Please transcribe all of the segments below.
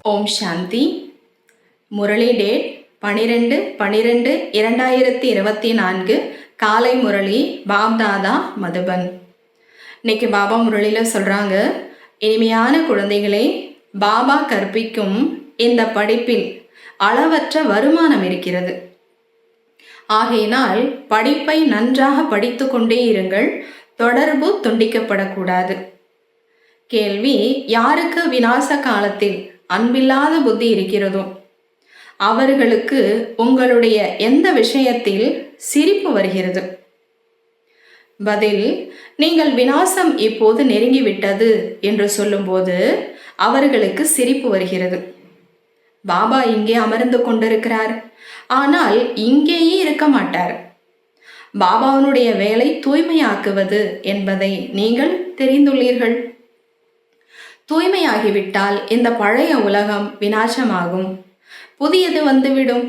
ஓம் சாந்தி. Murali date 12/12/2024 காலை முரளி பாப்தாதா மதுபன். இன்னைக்கு பாபா முரளியில் சொல்கிறாங்க, இனிமையான குழந்தைகளே, பாபா கற்பிக்கும் இந்த படிப்பில் அளவற்ற வருமானம் இருக்கிறது. ஆகையினால் படிப்பை நன்றாக படித்து கொண்டே இருங்கள். தொடர்பு துண்டிக்கப்படக்கூடாது. கேள்வி: யாருக்கு விநாச காலத்தில் அன்பில்லாத புத்தி இருக்கிறதோ அவர்களுக்கு உங்களுடைய எந்த விஷயத்தில் சிரிப்பு வருகிறது? பதில்: நீங்கள் விநாசம் இப்போது நெருங்கிவிட்டது என்று சொல்லும்போது அவர்களுக்கு சிரிப்பு வருகிறது. பாபா இங்கே அமர்ந்து கொண்டிருக்கிறார், ஆனால் இங்கேயே இருக்க மாட்டார். பாபாவினுடைய வேலை தூய்மையாக்குவது என்பதை நீங்கள் தெரிந்துள்ளீர்கள். தூய்மையாகிவிட்டால் இந்த பழைய உலகம் விநாசமாகும், புதியது வந்துவிடும்.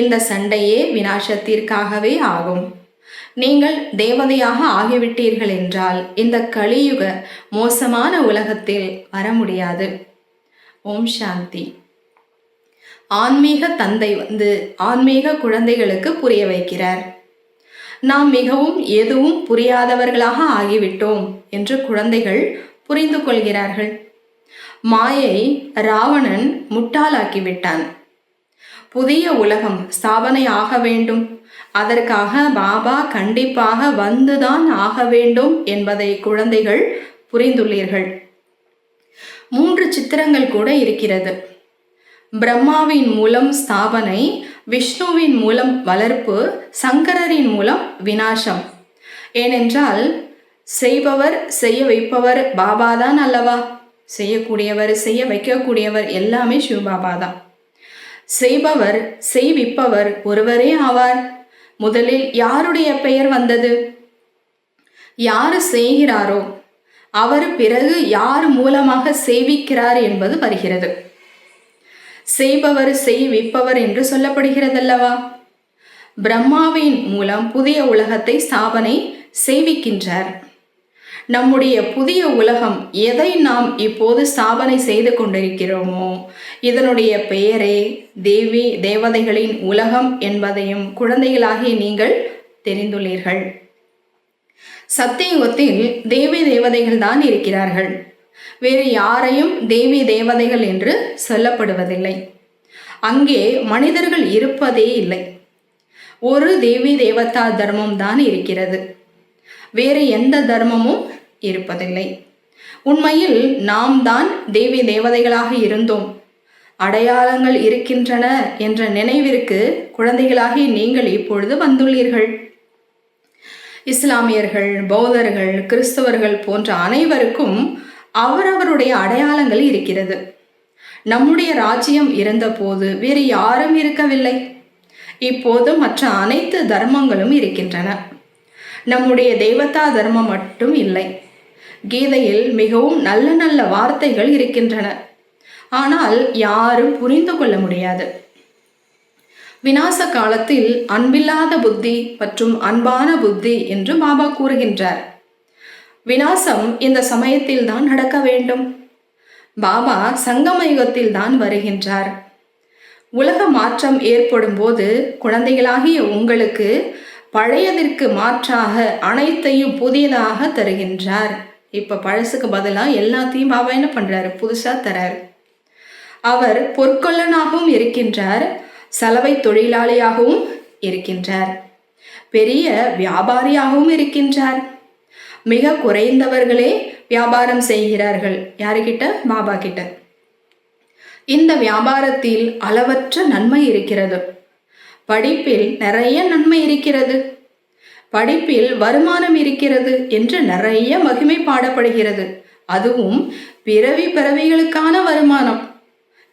இந்த சண்டையே விநாசத்திற்காகவே ஆகும். நீங்கள் தேவதையாக ஆகிவிட்டீர்கள் என்றால் இந்த கலியுக மோசமான உலகத்தில் வர முடியாது. ஓம் சாந்தி. ஆன்மீக தந்தை ஆன்மீக குழந்தைகளுக்கு புரிய வைக்கிறார். நாம் மிகவும் எதுவும் புரியாதவர்களாக ஆகிவிட்டோம் என்று குழந்தைகள் புரிந்து கொள்கிறார்கள். மாயை ராவணன் முட்டாளாக்கிவிட்டான். புதிய உலகம் ஸ்தாபனை ஆக வேண்டும், அதற்காக பாபா கண்டிப்பாக வந்துதான் ஆக வேண்டும் என்பதை குழந்தைகள் புரிந்துள்ளீர்கள். 3 சித்திரங்கள் கூட இருக்கிறது. பிரம்மாவின் மூலம் ஸ்தாபனை, விஷ்ணுவின் மூலம் வளர்ப்பு, சங்கரரின் மூலம் விநாசம். ஏனென்றால் செய்பவர் செய்ய வைப்பவர் பாபாதான் அல்லவா? செய்யக்கூடியவர் செய்ய வைக்கக்கூடியவர் எல்லாமே சிவபாபா தான். செய்பவர் செய்விப்பவர் ஒருவரே ஆவார். முதலில் யாருடைய பெயர் வந்தது? யாரு செய்கிறாரோ அவர் பிறகு யார் மூலமாக செய்விக்கிறார் என்பது வருகிறது. செய்பவர் செய்விப்பவர் என்று சொல்லப்படுகிறதல்லவா? பிரம்மாவின் மூலம் புதிய உலகத்தை ஸ்தாபனை செய்விக்கின்றார். நம்முடைய புதிய உலகம் எதை நாம் இப்போது ஸ்தாபனை செய்து கொண்டிருக்கிறோமோ இதனுடைய பெயரே தேவதைகளின் உலகம் என்பதையும் குழந்தைகளாகிய நீங்கள் தெரிந்துள்ளீர்கள். சத்தியுகத்தில் தேவதைகள் தான் இருக்கிறார்கள். வேறு யாரையும் தேவதைகள் என்று சொல்லப்படுவதில்லை. அங்கே மனிதர்கள் இருப்பதே இல்லை. ஒரு தேவதா தர்மம் தான் இருக்கிறது. வேறு எந்த தர்மமும் இருப்பதில்லை. உண்மையில் நாம் தான் தேவதைகளாக இருந்தோம். அடையாளங்கள் இருக்கின்றன என்ற நினைவிற்கு குழந்தைகளாகி நீங்கள் இப்பொழுது வந்துள்ளீர்கள். இஸ்லாமியர்கள், பௌத்தர்கள், கிறிஸ்தவர்கள் போன்ற அனைவருக்கும் அவரவருடைய அடையாளங்கள் இருக்கிறது. நம்முடைய ராஜ்யம் இருந்தபோது வேறு யாரும் இருக்கவில்லை. இப்போது மற்ற அனைத்து தர்மங்களும் இருக்கின்றன. நம்முடைய தேவதா தர்மம் மட்டும் இல்லை. கீதையில் மிகவும் நல்ல நல்ல வார்த்தைகள் இருக்கின்றன, ஆனால் யாரும் புரிந்து கொள்ள முடியாது. விநாச காலத்தில் அன்பில்லாத புத்தி மற்றும் அன்பான புத்தி என்று பாபா கூறுகின்றார். விநாசம் இந்த சமயத்தில் தான் நடக்க வேண்டும். பாபா சங்கம யுகத்தில் தான் வருகின்றார். உலக மாற்றம் ஏற்படும் போது குழந்தைகளாகிய உங்களுக்கு பழையதற்கு மாற்றாக அனைத்தையும் புதியதாக தருகின்றார். இப்போ பழசுக்கு பதிலாக எல்லாத்தையும் பாபா என்ன பண்ணுறாரு? புதுசாக தரார். அவர் பொற்கொள்ளனாகவும் இருக்கின்றார், சலவை தொழிலாளியாகவும் இருக்கின்றார், பெரிய வியாபாரியாகவும் இருக்கின்றார். மிக குறைந்தவர்களே வியாபாரம் செய்கிறார்கள். யாருக்கிட்ட? பாபா கிட்ட. இந்த வியாபாரத்தில் அளவற்ற நன்மை இருக்கிறது. படிப்பில் நிறைய நன்மை இருக்கிறது. படிப்பில் வருமானம் இருக்கிறது என்று நிறைய மகிமை பாடப்படுகிறது. அதுவும் பிறவிகளுக்கான வருமானம்.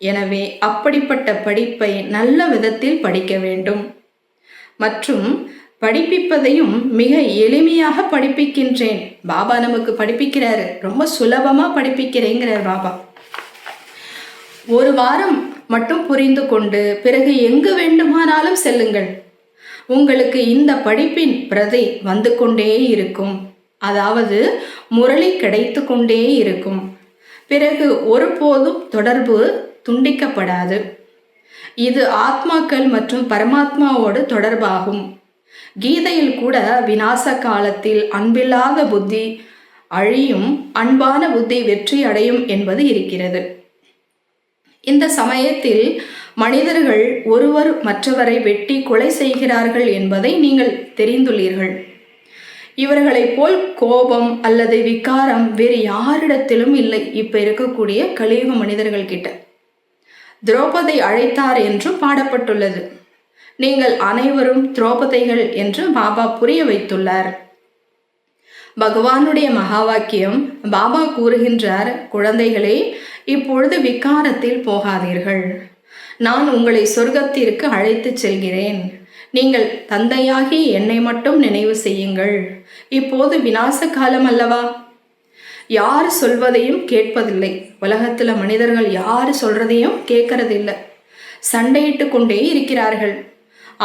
எனவே அப்படிப்பட்ட படிப்பை நல்ல விதத்தில் படிக்க வேண்டும். மற்றும் படிப்பிப்பதையும் மிக எளிமையாக படிப்பிக்கின்றேன். பாபா நமக்கு படிப்பிக்கிறாரு, ரொம்ப சுலபமாக படிப்பிக்கிறேங்கிறார் பாபா. ஒரு வாரம் மட்டும் புரிந்து கொண்டு பிறகு எங்கு வேண்டுமானாலும் செல்லுங்கள். உங்களுக்கு இந்த படிப்பின் பிரதி வந்து கொண்டே இருக்கும். அதாவது முரளி கிடைத்து கொண்டே இருக்கும். பிறகு ஒருபோதும் தொடர்பு துண்டிக்கப்படாது. இது ஆத்மாக்கள் மற்றும் பரமாத்மாவோடு தொடர்பாகும். கீதையில் கூட விநாச காலத்தில் அன்பில்லாத புத்தி அழியும், அன்பான புத்தி வெற்றி அடையும் என்பது இருக்கிறது. இந்த சமயத்தில் மனிதர்கள் ஒருவர் மற்றவரை வெட்டி கொலை செய்கிறார்கள் என்பதை நீங்கள் தெரிந்துள்ளீர்கள். இவர்களைப் போல் கோபம் அல்லது விகாரம் வேறு யாரிடத்திலும் இல்லை இப்ப இருக்கக்கூடிய கலியுக மனிதர்கள் கிட்ட. திரௌபதி அழைத்தார் என்றும் பாடப்பட்டுள்ளது. நீங்கள் அனைவரும் திரௌபதிகள் என்று பாபா புரிய வைத்துள்ளார். பகவானுடைய மகா வாக்கியம் பாபா கூறுகின்றார், குழந்தைகளே, இப்பொழுது விகாரத்தில் போகாதீர்கள். நான் உங்களை சொர்க்கத்திற்கு அழைத்துச் செல்கிறேன். நீங்கள் தந்தையாகி என்னை மட்டும் நினைவு செய்யுங்கள். இப்போது விநாச காலம் அல்லவா? யார் சொல்வதையும் கேட்பதில்லை. உலகத்துல மனிதர்கள் யார் சொல்றதையும் கேட்கறதில்லை. சண்டையிட்டு கொண்டே இருக்கிறார்கள்.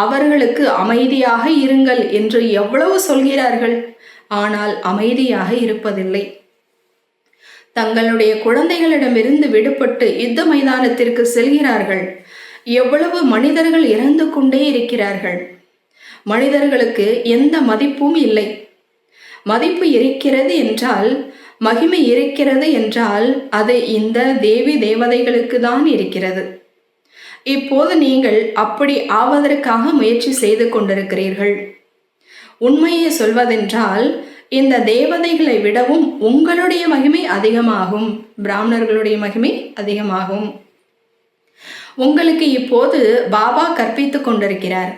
அவர்களுக்கு அமைதியாக இருங்கள் என்று எவ்வளவு சொல்கிறார்கள், ஆனால் அமைதியாக இருப்பதில்லை. தங்களுடைய குழந்தைகளிடமிருந்து விடுபட்டு யுத்த மைதானத்திற்கு செல்கிறார்கள். எவ்வளவு மனிதர்கள் இறந்து கொண்டே இருக்கிறார்கள். மனிதர்களுக்கு எந்த மதிப்பும் இல்லை. மதிப்பு இருக்கிறது என்றால், மகிமை இருக்கிறது என்றால் அது இந்த தேவி தேவதைகளுக்கு தான் இருக்கிறது. இப்போது நீங்கள் அப்படி ஆவதற்காக முயற்சி செய்து கொண்டிருக்கிறீர்கள். உண்மையை சொல்வதென்றால், இந்த தேவதைகளை விடவும் உங்களுடைய மகிமை அதிகமாகும், பிராமணர்களுடைய மகிமை அதிகமாகும். உங்களுக்கு இப்போது பாபா கற்பித்துக் கொண்டிருக்கிறார்.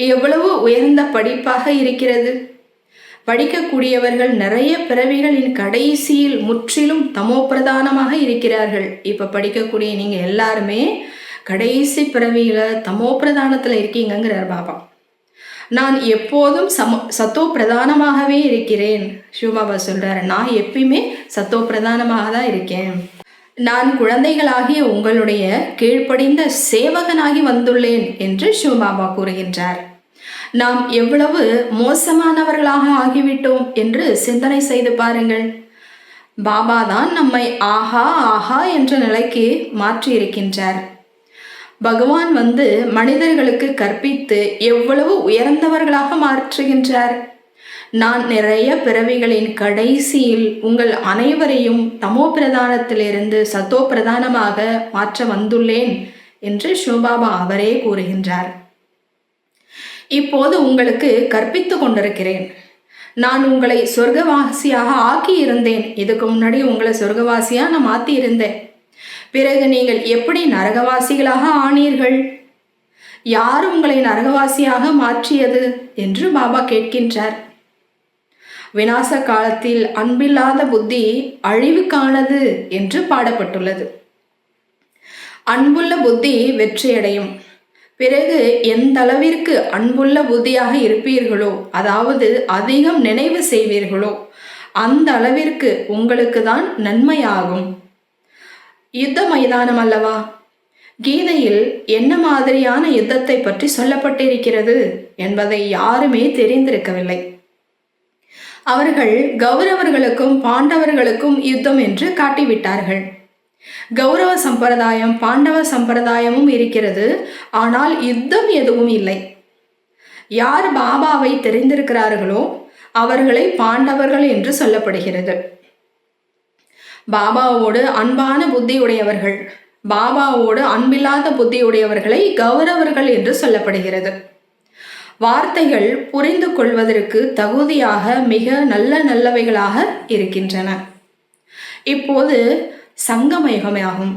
எவ்வளவு உயர்ந்த படிப்பாக இருக்கிறது. படிக்கக்கூடியவர்கள் நிறைய பிறவிகளின் கடைசியில் முற்றிலும் தமோபிரதானமாக இருக்கிறார்கள். இப்ப படிக்கக்கூடிய நீங்க எல்லாருமே கடைசி பிறவியில தமோபிரதானத்துல இருக்கீங்கிறார் பாபா. நான் எப்போதும் சத்தோ பிரதானமாகவே இருக்கிறேன். சிவபாபா சொல்றாரு, நான் எப்பயுமே சத்தோ பிரதானமாக தான் இருக்கேன். நான் குழந்தைகளாகிய உங்களுடைய கீழ்ப்படிந்த சேவகனாகி வந்துள்ளேன் என்று சிவபாபா கூறுகின்றார். நாம் எவ்வளவு மோசமானவர்களாக ஆகிவிட்டோம் என்று சிந்தனை செய்து பாருங்கள். பாபா தான் நம்மை ஆஹா ஆஹா என்ற நிலைக்கு மாற்றி இருக்கின்றார். பகவான் வந்து மனிதர்களுக்கு கற்பித்து எவ்வளவு உயர்ந்தவர்களாக மாற்றுகின்றார். நான் நிறைய பிறவிகளின் கடைசியில் உங்கள் அனைவரையும் தமோ பிரதானத்திலிருந்து சத்தோ பிரதானமாக மாற்ற வந்துள்ளேன் என்று சிவபாபா அவரே கூறுகின்றார். இப்போது உங்களுக்கு கற்பித்து கொண்டிருக்கிறேன். நான் உங்களை சொர்க்கவாசியாக ஆக்கி இருந்தேன். இதுக்கு முன்னாடி உங்களை சொர்க்கவாசியா நான் மாற்றி இருந்தேன். பிறகு நீங்கள் எப்படி நரகவாசிகளாக ஆனீர்கள்? யார் உங்களை நரகவாசியாக மாற்றியது என்று பாபா கேட்கின்றார். விநாச காலத்தில் அன்பில்லாத புத்தி அழிவுக்கானது என்று பாடப்பட்டுள்ளது. அன்புள்ள புத்தி வெற்றியடையும். பிறகு எந்த அளவிற்கு அன்புள்ள புத்தியாக இருப்பீர்களோ, அதாவது அதிகம் நினைவு செய்வீர்களோ, அந்த அளவிற்கு உங்களுக்கு தான் நன்மையாகும். யுத்த மைதானம் அல்லவா? கீதையில் என்ன மாதிரியான யுத்தத்தை பற்றி சொல்லப்பட்டிருக்கிறது என்பதை யாருமே தெரிந்திருக்கவில்லை. அவர்கள் கௌரவர்களுக்கும் பாண்டவர்களுக்கும் யுத்தம் என்று காட்டிவிட்டார்கள். கௌரவ சம்பிரதாயம் பாண்டவ சம்பிரதாயமும் இருக்கிறது, ஆனால் யுத்தம் எதுவும் இல்லை. யார் பாபாவை தெரிந்திருக்கிறார்களோ அவர்களை பாண்டவர்கள் என்று சொல்லப்படுகிறது. பாபாவோடு அன்பான புத்தி உடையவர்கள், பாபாவோடு அன்பில்லாத புத்தி உடையவர்களை கௌரவர்கள் என்று சொல்லப்படுகிறது. வார்த்தைகள் புரிந்து கொள்வதற்கு தகுதியாக மிக நல்லவைகளாக இருக்கின்றன. இப்போது சங்கமயுகமாகும்.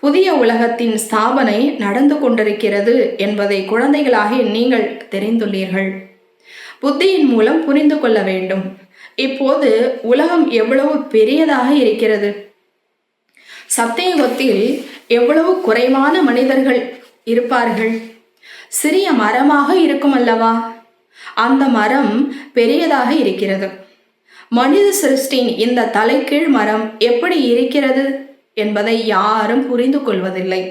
புதிய உலகத்தின் ஸ்தாபனை நடந்து கொண்டிருக்கிறது என்பதை குழந்தைகளாக நீங்கள் தெரிந்துள்ளீர்கள். புத்தியின் மூலம் புரிந்து கொள்ள வேண்டும். இப்போது உலகம் எவ்வளவு பெரியதாக இருக்கிறது. சத்தியுகத்தில் எவ்வளவு குறைவான மனிதர்கள் இருப்பார்கள். சிறிய மரமாக இருக்கும் அல்லவா? அந்த மரம் பெரியதாக இருக்கிறது. மனித சிருஷ்டியின் இந்த தலைகீழ் மரம் எப்படி இருக்கிறது என்பதை யாரும் புரிந்து கொள்வதில்லை.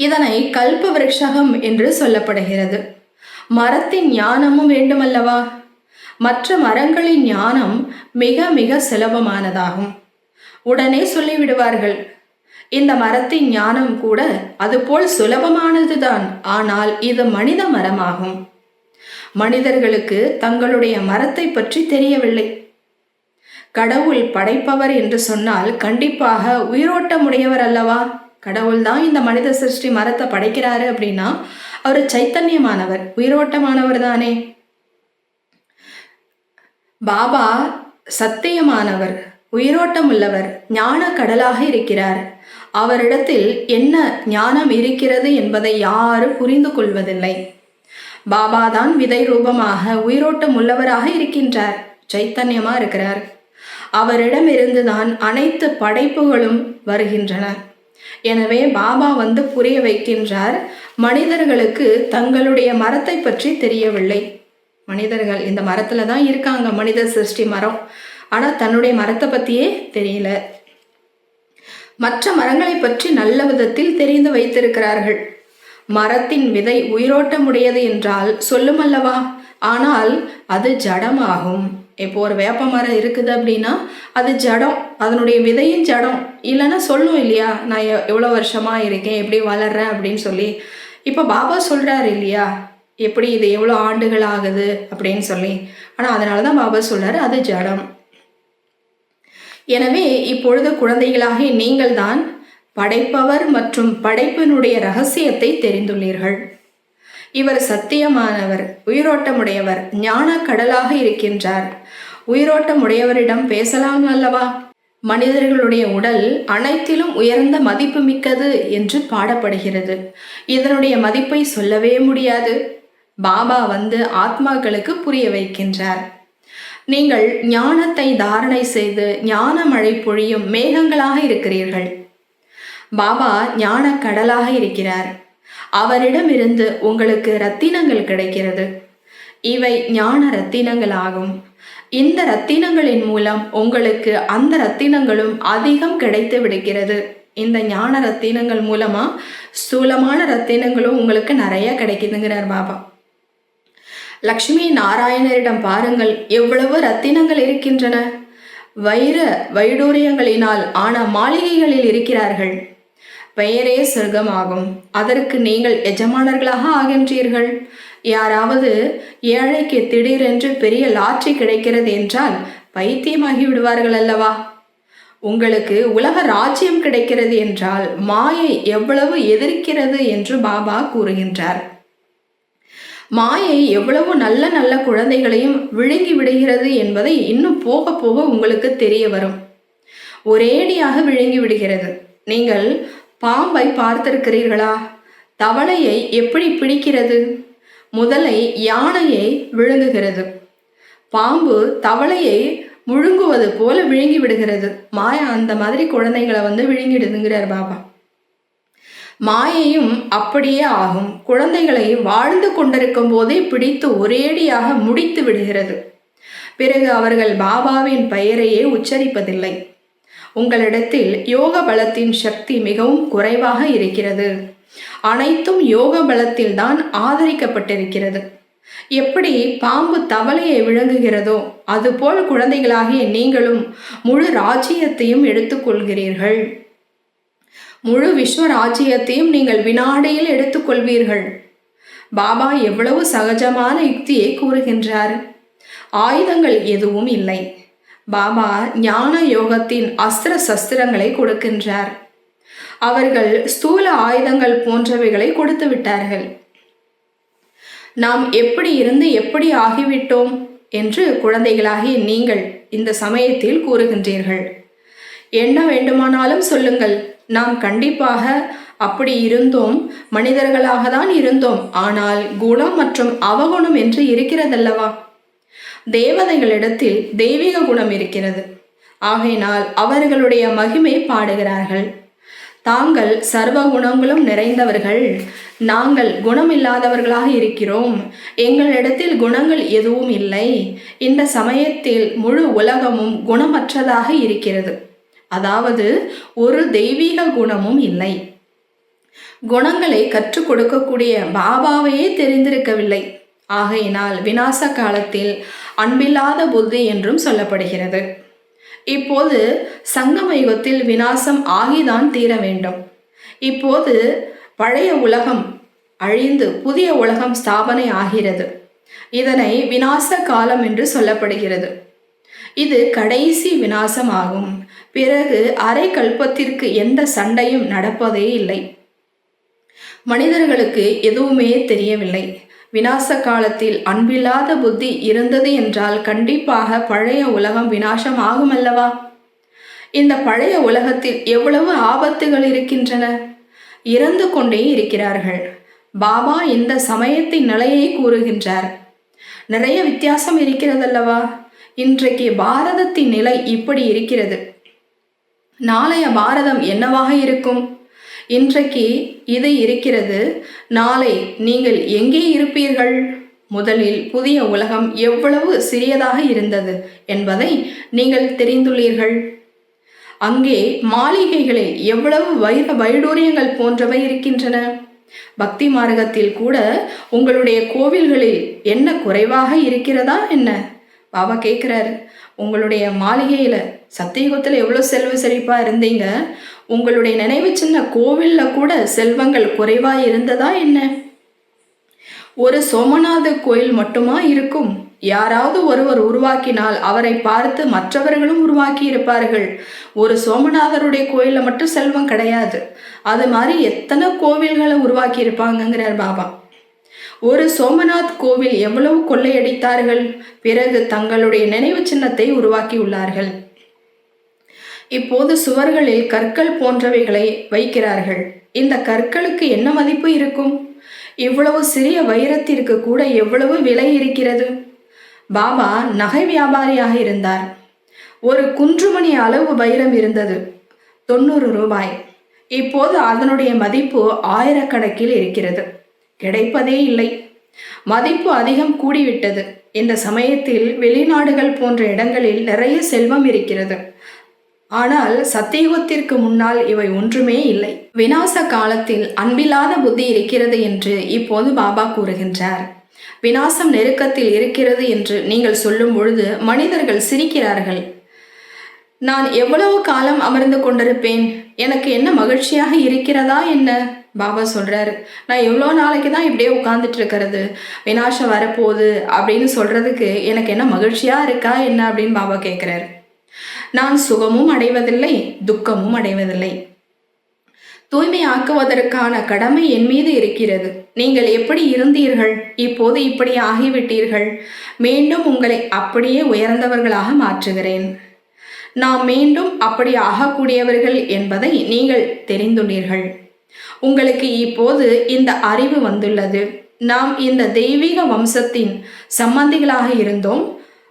இதனை கல்ப விருட்சகம் என்று சொல்லப்படுகிறது. மரத்தின் ஞானமும் வேண்டுமல்லவா? மற்ற மரங்களின் ஞானம் மிக மிக சுலபமானதாகும். உடனே சொல்லிவிடுவார்கள். இந்த மரத்தின் ஞானம் கூட அதுபோல் சுலபமானதுதான். ஆனால் இது மனித மரமாகும். மனிதர்களுக்கு தங்களுடைய மரத்தை பற்றி தெரியவில்லை. கடவுள் படைப்பவர் என்று சொன்னால் கண்டிப்பாக உயிரோட்டமுடையவர் அல்லவா? கடவுள் தான் இந்த மனித சிருஷ்டி மரத்தை படைக்கிறாரு அப்படின்னா அவர் சைத்தன்யமானவர், உயிரோட்டமானவர் தானே. பாபா சத்தியமானவர், உயிரோட்டம் உள்ளவர், ஞான கடலாக இருக்கிறார். அவரிடத்தில் என்ன ஞானம் இருக்கிறது என்பதை யாரும் புரிந்து கொள்வதில்லை. பாபா தான் விதை ரூபமாக உயிரோட்டம் உள்ளவராக இருக்கின்றார், சைத்தன்யமா இருக்கிறார். அவரிடமிருந்துதான் அனைத்து படைப்புகளும் வருகின்றன. எனவே பாபா வந்து புரிய வைக்கின்றார், மனிதர்களுக்கு தங்களுடைய மரத்தை பற்றி தெரியவில்லை. மனிதர்கள் இந்த மரத்துல தான் இருக்காங்க, மனித சிருஷ்டி மரம், ஆனா தன்னுடைய மரத்தை பத்தியே தெரியல. மற்ற மரங்களை பற்றி நல்ல விதத்தில் தெரிந்து வைத்திருக்கிறார்கள். மரத்தின் விதை உயிரோட்டமுடையது என்றால் சொல்லும் அல்லவா, ஆனால் அது ஜடமாகும். இப்போ ஒரு வேப்ப மரம் இருக்குது அப்படின்னா அது ஜடம், அதனுடைய விதையும் ஜடம். இல்லைன்னா சொல்லும் இல்லையா, நான் எவ்வளோ வருஷமா இருக்கேன், எப்படி வளர்றேன் அப்படின்னு சொல்லி. இப்போ பாபா சொல்றாரு இல்லையா, எப்படி இது எவ்வளோ ஆண்டுகள் ஆகுது அப்படின்னு சொல்லி. ஆனால் அதனால தான் பாபா சொல்றாரு அது ஜடம். எனவே இப்பொழுது குழந்தைகளாகி நீங்கள் தான் படைப்பவர் மற்றும் படைப்பினுடைய ரகசியத்தை தெரிந்துள்ளீர்கள். இவர் சத்தியமானவர், உயிரோட்டமுடையவர், ஞான கடலாக இருக்கின்றார். உயிரோட்டமுடையவரிடம் பேசலாம் அல்லவா? மனிதர்களுடைய உடல் அனைத்திலும் உயர்ந்த மதிப்பு மிக்கது என்று பாடப்படுகிறது. இதனுடைய மதிப்பை சொல்லவே முடியாது. பாபா வந்து ஆத்மாக்களுக்கு புரிய வைக்கின்றார். நீங்கள் ஞானத்தை தாரணை செய்து ஞான மழை பொழியும் மேகங்களாக இருக்கிறீர்கள். பாபா ஞான கடலாக இருக்கிறார். அவரிடமிருந்து உங்களுக்கு ரத்தினங்கள் கிடைக்கிறது. இவை ஞான ரத்தினங்கள் ஆகும். இந்த ரத்தினங்களின் மூலம் உங்களுக்கு அந்த ரத்தினங்களும் அதிகம் கிடைத்து விடுகிறது. இந்த ஞான ரத்தினங்கள் மூலமா ஸ்தூலமான ரத்தினங்களும் உங்களுக்கு நிறைய கிடைக்குதுங்கிறார் பாபா. லக்ஷ்மி நாராயணரிடம் பாருங்கள், எவ்வளவு ரத்தினங்கள் இருக்கின்றன. வைர வைடூரியங்களினால் ஆன மாளிகைகளில் இருக்கிறார்கள். பெயரே சொர்க்கமாகும். அதற்கு நீங்கள் எஜமானர்களாக ஆகின்றீர்கள். யாராவது ஏழைக்கு திடீரென்று பெரிய லாட்ரி கிடைக்கிறது என்றால் பைத்தியமாகி விடுவார்கள் அல்லவா? உங்களுக்கு உலக ராஜ்யம் கிடைக்கிறது என்றால் மாயை எவ்வளவு எதிர்க்கிறது என்று பாபா கூறுகின்றார். மாயை எவ்வளவு நல்ல நல்ல குழந்தைகளையும் விழுங்கி விடுகிறது என்பதை இன்னும் போக போக உங்களுக்கு தெரிய வரும். ஒரேடியாக விழுங்கி விடுகிறது. நீங்கள் பாம்பை பார்த்திருக்கிறீர்களா? தவளையை எப்படி பிடிக்கிறது? முதலை யானையை விழுங்குகிறது. பாம்பு தவளையை முழுங்குவது போல விழுங்கி விடுகிறது. மாயா அந்த மாதிரி குழந்தைகளை வந்து விழுங்கிடுதுங்கிறார் பாபா. மாயையும் அப்படியே ஆகும். குழந்தைகளை வாழ்ந்து கொண்டிருக்கும் போதே பிடித்து ஒரேடியாக முடித்து விடுகிறது. பிறகு அவர்கள் பாபாவின் பெயரையே உச்சரிப்பதில்லை. உங்களிடத்தில் யோக பலத்தின் சக்தி மிகவும் குறைவாக இருக்கிறது. அனைத்தும் யோக பலத்தில் தான் ஆதரிக்கப்பட்டிருக்கிறது. எப்படி பாம்பு தவளையை விழுங்குகிறதோ அதுபோல் குழந்தைகளாகிய நீங்களும் முழு ராஜ்யத்தையும் எடுத்துக்கொள்கிறீர்கள். முழு விஸ்வ ராஜ்யத்தையும் நீங்கள் வினாடியில் எடுத்துக்கொள்வீர்கள். பாபா எவ்வளவு சகஜமான யுக்தியை கூறுகின்றார். ஆயுதங்கள் எதுவும் இல்லை. பாபா ஞான யோகத்தின் அஸ்திர சஸ்திரங்களை கொடுக்கின்றார். அவர்கள் ஸ்தூல ஆயுதங்கள் போன்றவைகளை கொடுத்து விட்டார்கள். நாம் எப்படி இருந்து எப்படி ஆகிவிட்டோம் என்று குழந்தைகளாகிய நீங்கள் இந்த சமயத்தில் கூறுகின்றீர்கள். என்ன வேண்டுமானாலும் சொல்லுங்கள், நாம் கண்டிப்பாக அப்படி இருந்தோம், மனிதர்களாக தான் இருந்தோம். ஆனால் குணம் மற்றும் அவகுணம் என்று இருக்கிறதல்லவா? தேவதைகளிடத்தில் தெய்வீக குணம் இருக்கிறது. ஆகையினால் அவர்களுடைய மகிமை பாடுகிறார்கள். தாங்கள் சர்வ குணங்களும் நிறைந்தவர்கள், நாங்கள் குணமில்லாதவர்களாக இருக்கிறோம், எங்களிடத்தில் குணங்கள் எதுவும் இல்லை. இந்த சமயத்தில் முழு உலகமும் குணமற்றதாக இருக்கிறது. அதாவது ஒரு தெய்வீக குணமும் இல்லை. குணங்களை கற்றுக் கொடுக்கக்கூடிய பாபாவையே தெரிந்திருக்கவில்லை. ஆகையினால் விநாச காலத்தில் அன்பில்லாத புத்தி என்றும் சொல்லப்படுகிறது. இப்போது சங்கம யுகத்தில் விநாசம் ஆகிதான் தீர வேண்டும். இப்போது பழைய உலகம் அழிந்து புதிய உலகம் ஸ்தாபனை ஆகிறது. இதனை விநாச காலம் என்று சொல்லப்படுகிறது. இது கடைசி விநாசம் ஆகும். பிறகு அரை கல்பத்திற்கு எந்த சண்டையும் நடப்பதே இல்லை. மனிதர்களுக்கு எதுவுமே தெரியவில்லை. விநாச காலத்தில் அன்பில்லாத புத்தி இருந்தது என்றால் கண்டிப்பாக பழைய உலகம் விநாசம் ஆகும் அல்லவா? இந்த பழைய உலகத்தில் எவ்வளவு ஆபத்துகள் இருக்கின்றன. இறந்து கொண்டே இருக்கிறார்கள். பாபா இந்த சமயத்தின் நிலையை கூறுகின்றார். நிறைய வித்தியாசம் இருக்கிறதல்லவா? இன்றைக்கு பாரதத்தின் நிலை இப்படி இருக்கிறது. நாளைய பாரதம் என்னவாக இருக்கும்? இன்றைக்கு இது இருக்கிறது, நாளை நீங்கள் எங்கே இருப்பீர்கள்? முதலில் புதிய உலகம் எவ்வளவு சிறியதாக இருந்தது என்பதை நீங்கள் தெரிந்துள்ளீர்கள். அங்கே மாளிகைகளில் எவ்வளவு வைடூரியங்கள் போன்றவை இருக்கின்றன. பக்தி மார்க்கத்தில் கூட உங்களுடைய கோவில்களில் என்ன குறைவாக இருக்கிறதா என்ன? பாபா கேட்குறாரு, உங்களுடைய மாளிகையில் சத்தியுகத்தில் எவ்வளோ செல்வ செழிப்பாக இருந்தீங்க, உங்களுடைய நினைவு சின்ன கோவிலில் கூட செல்வங்கள் குறைவாக இருந்ததா என்ன? ஒரு சோமநாத கோயில் மட்டுமா இருக்கும்? யாராவது ஒருவர் உருவாக்கினால் அவரை பார்த்து மற்றவர்களும் உருவாக்கி இருப்பார்கள். ஒரு சோமநாதருடைய கோயிலில் மட்டும் செல்வம் கிடையாது. அது மாதிரி எத்தனை கோவில்களை உருவாக்கி இருப்பாங்கங்கிறார் பாபா. ஒரு சோமநாத் கோவில் எவ்வளவு கொள்ளையடித்தார்கள். பிறகு தங்களுடைய நினைவு சின்னத்தை உருவாக்கி உள்ளார்கள். இப்போது சுவர்களில் கற்கள் போன்றவைகளை வைக்கிறார்கள். இந்த கற்களுக்கு என்ன மதிப்பு இருக்கும்? இவ்வளவு சிறிய வைரத்திற்கு கூட எவ்வளவு விலை இருக்கிறது. பாபா நகை வியாபாரியாக இருந்தார். ஒரு குன்றுமணி அளவு வைரம் இருந்தது, 90 ரூபாய். இப்போது அதனுடைய மதிப்பு ஆயிரக்கணக்கில் இருக்கிறது. கிடைப்பதே இல்லை. மதிப்பு அதிகம் கூடிவிட்டது. இந்த சமயத்தில் வெளிநாடுகள் போன்ற இடங்களில் நிறைய செல்வம் இருக்கிறது. ஆனால் சத்தியுகத்திற்கு முன்னால் இவை ஒன்றுமே இல்லை. விநாச காலத்தில் அன்பில்லாத புத்தி இருக்கிறது என்று இப்போது பாபா கூறுகின்றார். விநாசம் நெருக்கத்தில் இருக்கிறது என்று நீங்கள் சொல்லும் பொழுது மனிதர்கள் சிரிக்கிறார்கள். நான் எவ்வளவு காலம் அமர்ந்து கொண்டிருப்பேன், எனக்கு என்ன மகிழ்ச்சியாக இருக்கிறதா என்ன? பாபா சொல்றாரு, நான் எவ்வளோ நாளைக்கு தான் இப்படியே உட்கார்ந்துட்டு இருக்கிறது, விநாசம் வரப்போகுது அப்படின்னு சொல்றதுக்கு எனக்கு என்ன மகிழ்ச்சியா இருக்கா என்ன அப்படின்னு பாபா கேட்கிறாரு. நான் சுகமும் அடைவதில்லை, துக்கமும் அடைவதில்லை. தூய்மையாக்குவதற்கான கடமை என் மீது இருக்கிறது. நீங்கள் எப்படி இருந்தீர்கள், இப்போது இப்படி ஆகிவிட்டீர்கள். மீண்டும் உங்களை அப்படியே உயர்ந்தவர்களாக மாற்றுகிறேன். நாம் மீண்டும் அப்படி ஆகக்கூடியவர்கள் என்பதை நீங்கள் தெரிந்துள்ளீர்கள். உங்களுக்கு இப்போது இந்த அறிவு வந்துள்ளது. நாம் இந்த தெய்வீக வம்சத்தின் சம்பந்திகளாக இருந்தோம்.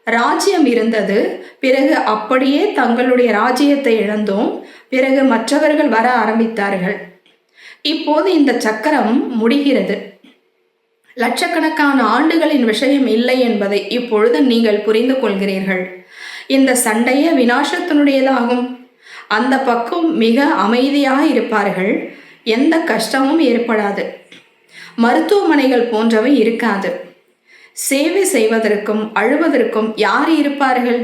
ராஜ்யம் இருந்தது, பிறகு அப்படியே தங்களுடைய ராஜ்யத்தை இழந்தோம். பிறகு மற்றவர்கள் வர ஆரம்பித்தார்கள். இப்போது இந்த சக்கரம் முடிகிறது. லட்சக்கணக்கான ஆண்டுகளின் விஷயம் இல்லை என்பதை இப்பொழுது நீங்கள் புரிந்து கொள்கிறீர்கள். இந்த சண்டையே விநாசத்தினுடையதாகும். அந்த பக்கம் மிக அமைதியாக இருப்பார்கள். எந்த கஷ்டமும் ஏற்படாது. மருத்துவமனைகள் போன்றவை இருக்காது. சேவை செய்வதற்கும் அழுவதற்கும் யார் இருப்பார்கள்?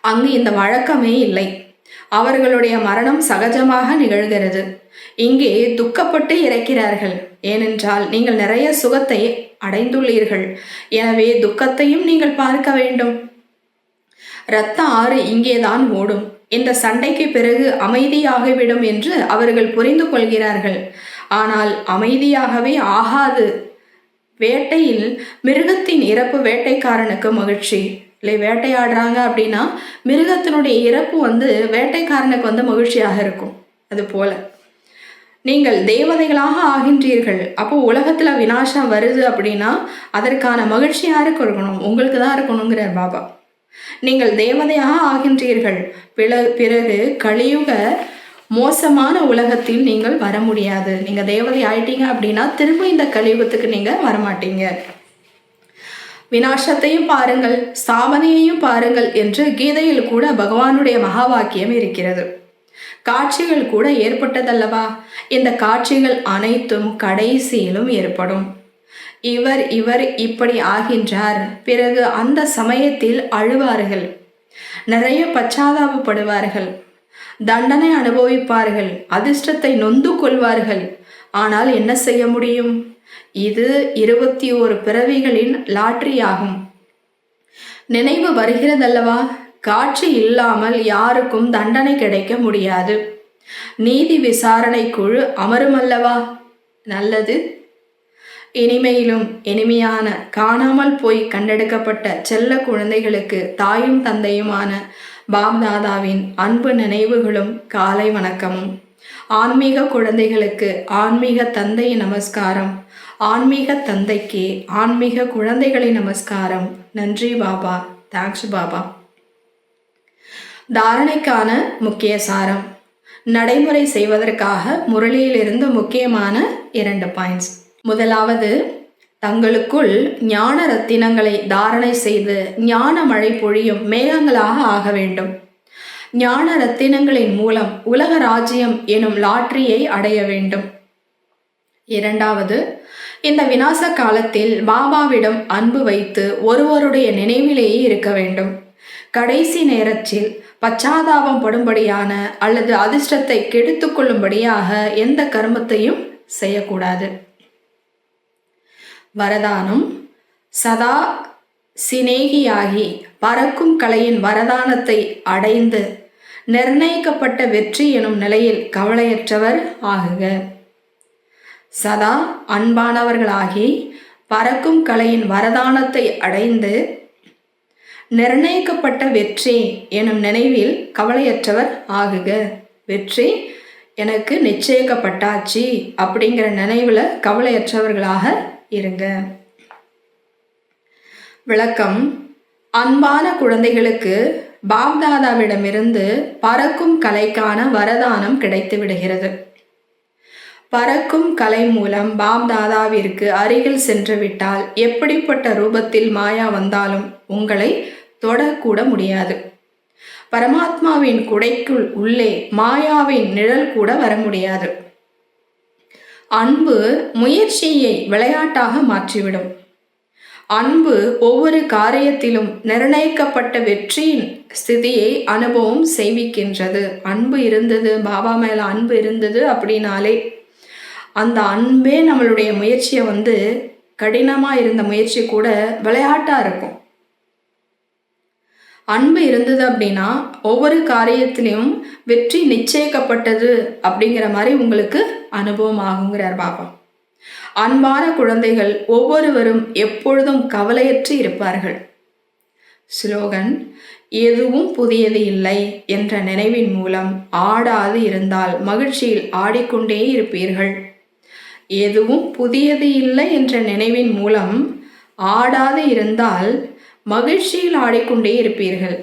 அங்கு இந்த வழக்கமே இல்லை. அவர்களுடைய மரணம் சகஜமாக நிகழ்கிறது. இங்கே துக்கப்பட்டு இறக்கிறார்கள். ஏனென்றால் நீங்கள் நிறைய சுகத்தை அடைந்துள்ளீர்கள். எனவே துக்கத்தையும் நீங்கள் பார்க்க வேண்டும். இரத்த ஆறு இங்கேதான் ஓடும். இந்த சண்டைக்கு பிறகு அமைதியாகிவிடும் என்று அவர்கள் புரிந்து கொள்கிறார்கள். ஆனால் அமைதியாகவே ஆகாது. வேட்டையில் மிருகத்தின் இறப்பு வேட்டைக்காரனுக்கு மகிழ்ச்சி இல்லை. வேட்டையாடுறாங்க அப்படின்னா மிருகத்தினுடைய இறப்பு வேட்டைக்காரனுக்கு மகிழ்ச்சியாக இருக்கும். அதுபோல நீங்கள் தேவதைகளாக ஆகின்றீர்கள். அப்போ உலகத்துல விநாசம் வருது அப்படின்னா அதற்கான மகிழ்ச்சி யாருக்கு இருக்கணும்? உங்களுக்கு தான் இருக்கணுங்கிறார் பாபா. நீங்கள் தேவதையாக ஆகின்றீர்கள். பிறகு கலியுக மோசமான உலகத்தில் நீங்கள் வர முடியாது. நீங்க தேவதை ஆயிட்டீங்க அப்படின்னா திரும்ப இந்த கலியுகத்துக்கு நீங்க வரமாட்டீங்க. விநாசத்தையும் பாருங்கள், ஸ்தாபனையையும் பாருங்கள் என்று கீதையில் கூட பகவானுடைய மகா வாக்கியம் இருக்கிறது. காட்சிகள் கூட ஏற்பட்டதல்லவா? இந்த காட்சிகள் அனைத்தும் கடைசியிலும் ஏற்படும். இவர் இப்படி ஆகின்றார். பிறகு அந்த சமயத்தில் அழுவார்கள். நிறைய பச்சாதாபப்படுவார்கள், தண்டனை அனுபவிப்பார்கள், அதிர்ஷ்டத்தை நொந்து கொள்வார்கள். ஆனால் என்ன செய்ய முடியும்? இது 21 பிறவிகளின் லாட்டரி ஆகும். நினைவு வருகிறதல்லவா? காட்சி இல்லாமல் யாருக்கும் தண்டனை கிடைக்க முடியாது. நீதி விசாரணை குழு அமருமல்லவா? நல்லது. இனிமையிலும் இனிமையான காணாமல் போய் கண்டெடுக்கப்பட்ட செல்ல குழந்தைகளுக்கு தாயும் தந்தையுமான பாப்தாதாவின் அன்பு நினைவுகளும் காலை வணக்கமும். ஆன்மீக குழந்தைகளுக்கு ஆன்மீக தந்தை நமஸ்காரம். ஆன்மீக தந்தைக்கு ஆன்மீக குழந்தைகளின் நமஸ்காரம். நன்றி பாபா. தேங்க்ஸ் பாபா. தாரணைக்கான முக்கிய சாரம். நடைமுறை செய்வதற்காக முரளியிலிருந்து முக்கியமான 2 பாயிண்ட்ஸ். முதலாவது, தங்களுக்குள் ஞான ரத்தினங்களை தாரணை செய்து ஞான மழை பொழியும் மேகங்களாக ஆக வேண்டும். ஞான ரத்தினங்களின் மூலம் உலக ராஜ்யம் எனும் லாட்டரியை அடைய வேண்டும். இரண்டாவது, இந்த விநாச காலத்தில் பாபாவிடம் அன்பு வைத்து ஒருவருடைய நினைவிலேயே இருக்க வேண்டும். கடைசி நேரத்தில் பச்சாதாபம் படும்படியான அல்லது அதிர்ஷ்டத்தை கெடுத்து கொள்ளும்படியாக எந்த கர்மத்தையும் செய்யக்கூடாது. வரதானம். சதா சிநேகியாகி பறக்கும் கலையின் வரதானத்தை அடைந்து நிர்ணயிக்கப்பட்ட வெற்றி எனும் நிலையில் கவலையற்றவர் ஆகுக. சதா அன்பானவர்களாகி பறக்கும் கலையின் வரதானத்தை அடைந்து நிர்ணயிக்கப்பட்ட வெற்றி எனும் நினைவில் கவலையற்றவர் ஆகுக. வெற்றி எனக்கு நிச்சயிக்கப்பட்டாச்சு அப்படிங்கிற நினைவில் கவலையற்றவர்களாக இருங்க. விளக்கம். அன்பான குழந்தைகளுக்கு பாப்தாதாவிடமிருந்து பறக்கும் கலைக்கான வரதானம் கிடைத்து விடுகிறது. பறக்கும் கலை மூலம் பாப்தாதாவிற்கு அருகில் சென்று விட்டால் எப்படிப்பட்ட ரூபத்தில் மாயா வந்தாலும் உங்களை தொடக்கூட முடியாது. பரமாத்மாவின் குடைக்குள் உள்ளே மாயாவின் நிழல் கூட வர முடியாது. அன்பு முயற்சியை விளையாட்டாக மாற்றிவிடும். அன்பு ஒவ்வொரு காரியத்திலும் நிர்ணயிக்கப்பட்ட வெற்றியின் ஸ்திதியை அனுபவம் செய்விக்கின்றது. அன்பு இருந்தது, பாபா மேல அன்பு இருந்தது அப்படின்னாலே அந்த அன்பே நம்மளுடைய முயற்சியை கடினமாக இருந்த முயற்சி கூட விளையாட்டாக இருக்கும். அன்பு இருந்தது அப்படின்னா ஒவ்வொரு காரியத்திலையும் வெற்றி நிச்சயிக்கப்பட்டது அப்படிங்கிற மாதிரி உங்களுக்கு அனுபவம் ஆகுங்கிறார் பாபா. அன்பான குழந்தைகள் ஒவ்வொருவரும் எப்பொழுதும் கவலையற்று இருப்பார்கள். ஸ்லோகன். எதுவும் புதியது இல்லை என்ற நினைவின் மூலம் ஆடாது இருந்தால் மகிழ்ச்சியில் ஆடிக்கொண்டே இருப்பீர்கள். எதுவும் புதியது இல்லை என்ற நினைவின் மூலம் ஆடாது இருந்தால் மகிழ்ச்சியில் ஆடிக்கொண்டே இருப்பீர்கள்.